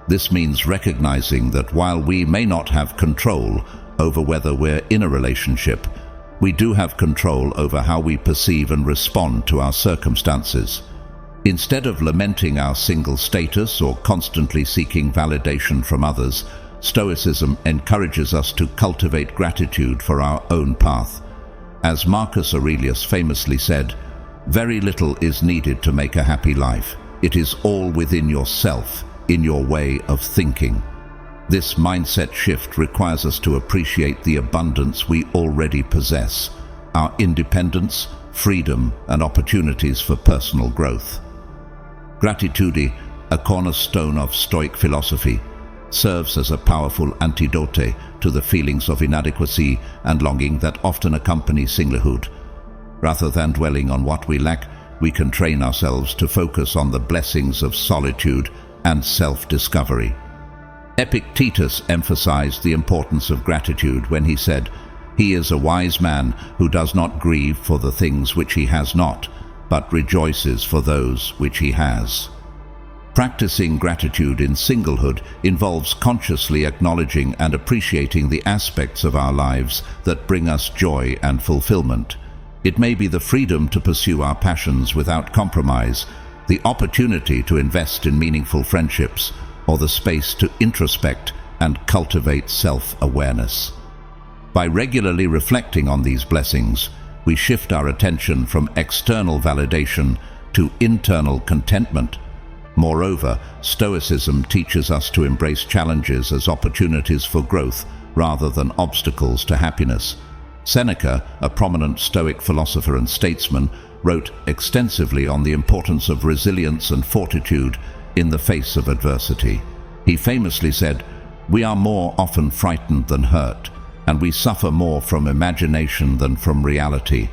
this means recognizing that while we may not have control over whether we're in a relationship, we do have control over how we perceive and respond to our circumstances. Instead of lamenting our single status or constantly seeking validation from others, Stoicism encourages us to cultivate gratitude for our own path. As Marcus Aurelius famously said, "Very little is needed to make a happy life. It is all within yourself, in your way of thinking." This mindset shift requires us to appreciate the abundance we already possess, our independence, freedom, and opportunities for personal growth. Gratitude, a cornerstone of Stoic philosophy, serves as a powerful antidote to the feelings of inadequacy and longing that often accompany singlehood. Rather than dwelling on what we lack, we can train ourselves to focus on the blessings of solitude and self-discovery. Epictetus emphasized the importance of gratitude when he said, "He is a wise man who does not grieve for the things which he has not, but rejoices for those which he has." Practicing gratitude in singlehood involves consciously acknowledging and appreciating the aspects of our lives that bring us joy and fulfillment. It may be the freedom to pursue our passions without compromise, the opportunity to invest in meaningful friendships, or the space to introspect and cultivate self-awareness. By regularly reflecting on these blessings, we shift our attention from external validation to internal contentment. Moreover, Stoicism teaches us to embrace challenges as opportunities for growth rather than obstacles to happiness. Seneca, a prominent Stoic philosopher and statesman, wrote extensively on the importance of resilience and fortitude in the face of adversity. He famously said, "We are more often frightened than hurt, and we suffer more from imagination than from reality."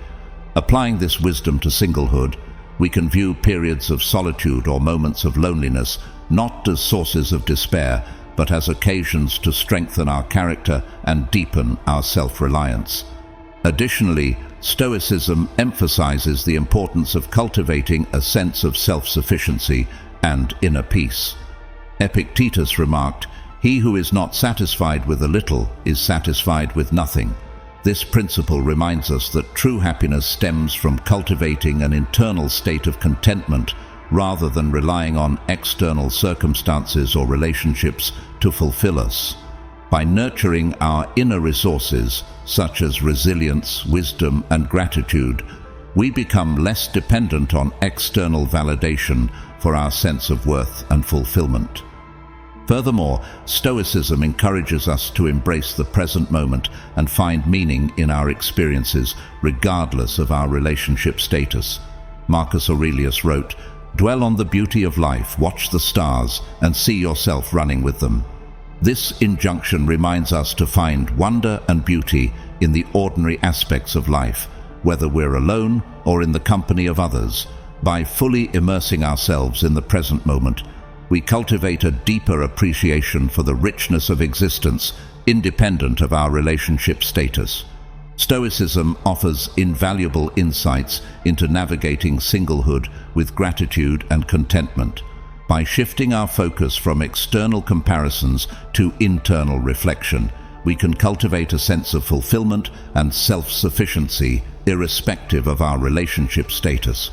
Applying this wisdom to singlehood, we can view periods of solitude or moments of loneliness not as sources of despair, but as occasions to strengthen our character and deepen our self-reliance. Additionally, Stoicism emphasizes the importance of cultivating a sense of self-sufficiency and inner peace. Epictetus remarked, "He who is not satisfied with a little is satisfied with nothing." This principle reminds us that true happiness stems from cultivating an internal state of contentment rather than relying on external circumstances or relationships to fulfill us. By nurturing our inner resources, such as resilience, wisdom, and gratitude, we become less dependent on external validation for our sense of worth and fulfillment. Furthermore, Stoicism encourages us to embrace the present moment and find meaning in our experiences, regardless of our relationship status. Marcus Aurelius wrote, "Dwell on the beauty of life, watch the stars, and see yourself running with them." This injunction reminds us to find wonder and beauty in the ordinary aspects of life, whether we're alone or in the company of others. By fully immersing ourselves in the present moment, we cultivate a deeper appreciation for the richness of existence, independent of our relationship status. Stoicism offers invaluable insights into navigating singlehood with gratitude and contentment. By shifting our focus from external comparisons to internal reflection, we can cultivate a sense of fulfillment and self-sufficiency, irrespective of our relationship status.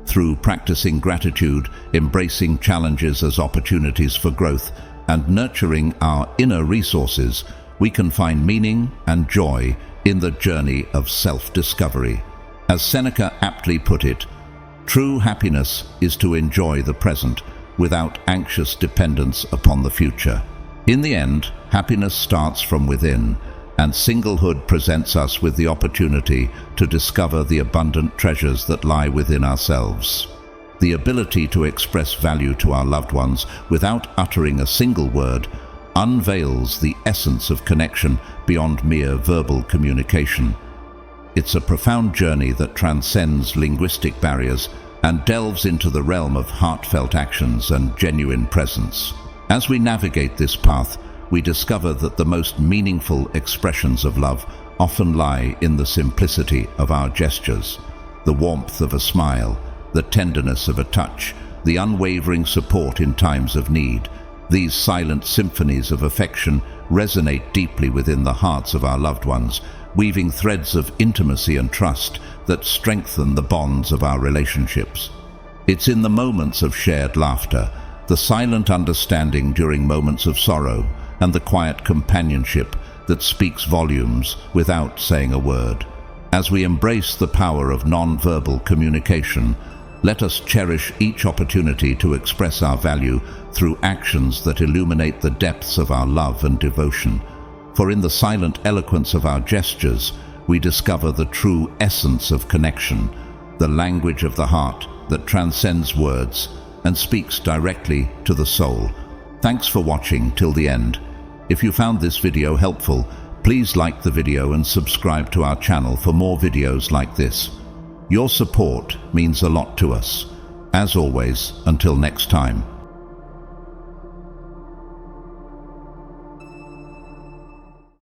Through practicing gratitude, embracing challenges as opportunities for growth, and nurturing our inner resources, we can find meaning and joy in the journey of self-discovery. As Seneca aptly put it, true happiness is to enjoy the present without anxious dependence upon the future. In the end, happiness starts from within, and singlehood presents us with the opportunity to discover the abundant treasures that lie within ourselves. The ability to express value to our loved ones without uttering a single word unveils the essence of connection beyond mere verbal communication. It's a profound journey that transcends linguistic barriers and delves into the realm of heartfelt actions and genuine presence. As we navigate this path, we discover that the most meaningful expressions of love often lie in the simplicity of our gestures, the warmth of a smile, the tenderness of a touch, the unwavering support in times of need. These silent symphonies of affection resonate deeply within the hearts of our loved ones, weaving threads of intimacy and trust that strengthen the bonds of our relationships. It's in the moments of shared laughter, the silent understanding during moments of sorrow, and the quiet companionship that speaks volumes without saying a word. As we embrace the power of non-verbal communication, let us cherish each opportunity to express our value through actions that illuminate the depths of our love and devotion. For in the silent eloquence of our gestures, we discover the true essence of connection, the language of the heart that transcends words and speaks directly to the soul. Thanks for watching till the end. If you found this video helpful, please like the video and subscribe to our channel for more videos like this. Your support means a lot to us. As always, until next time.